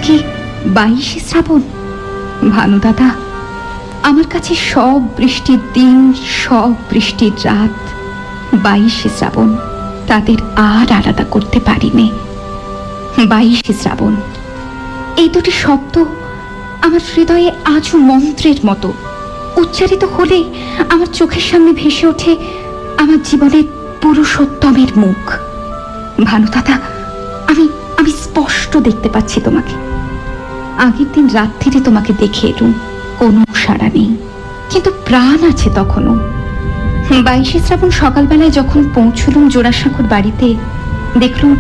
কি 22শে শ্রাবণ? ভানু দাদা, আমার কাছে সব বৃষ্টির দিন, সব বৃষ্টির রাত 22শে শ্রাবণ। তাদের আর আলাদা করতে পারিনি। 22শে শ্রাবণ, এই দুটি শব্দ আমার হৃদয়ে আজও মন্ত্রের মতো উচ্চারিত হলে আমার চোখের সামনে ভেসে ওঠে আমার জীবনের পুরুষোত্তমের মুখ। ভানু দাদা, আমি আমি স্পষ্ট দেখতে পাচ্ছি তোমাকে। আগের দিন রাত্রিরে তোমাকে দেখে এলুম, কোনো সাড়া নেই, কিন্তু প্রাণ আছে তখনও। 22শে শ্রাবণ সকালবেলায় যখন পৌঁছলুম জোড়াসাঁকোর বাড়িতে, দেখলুম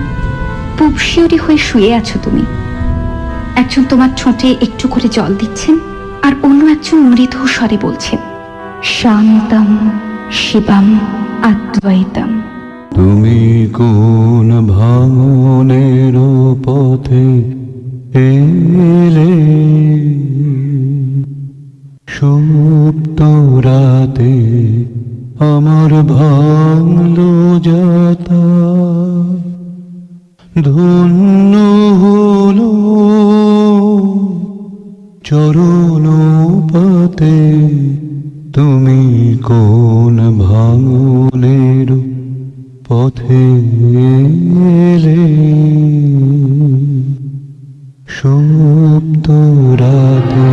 পুবশিয়রি হয়ে শুয়ে আছো তুমি। একজন তোমার ঠোঁটে একটু করে জল দিচ্ছেন, আর অন্য একজন মৃদু স্বরে বলছেন, শান্তম শিবম অদ্বৈতম। তুমি কোন ভাঙনের পথে এলে, সুপ্ত রাতে আমার ভাঙলো যাতা, ধন্য হলো চরণ পাতে। তুমি কোন ভাঙনের পথে এলে, সুপ্ত রাতে।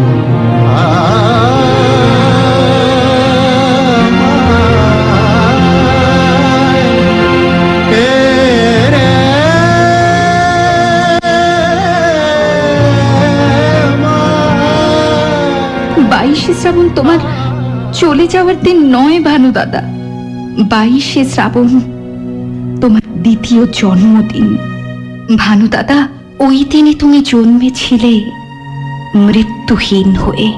বাইশে শ্রাবণ তোমার চলে যাওয়ার দিন নয় ভানু দাদা, 22শে শ্রাবণ তোমার দ্বিতীয় জন্মদিন। ভানু দাদা, ওই দিনে তুমি জন্মেছিলে মৃত্যুহীন হয়ে।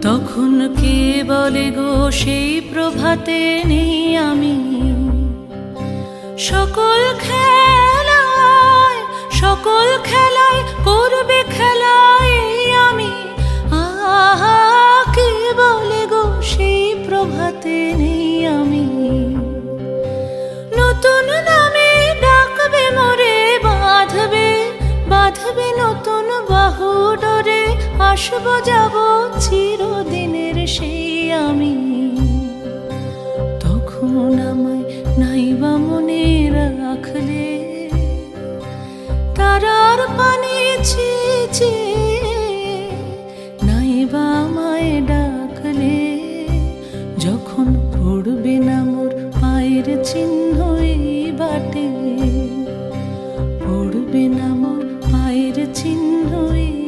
তখন কে বলে গো সেই প্রভাতে নেই আমি, সকল খেলায় করবে খেলায় আমি। আহা, কে বলে গো সেই প্রভাতে নেই আমি, নতুন নামে ডাকবে মোরে, বাঁধবে নতুন বাহু ডোরে, আসবো যাব চিরদিনের সেই আমি। তখন আমায় নাইবা মনে রাখলে, তারার পানে চেয়ে নাইবা আমায় ডাকলে, যখন পড়বে না মোর পায়ের চিহ্ন এই বাটে, পড়বে না মোর পায়ের চিহ্ন এই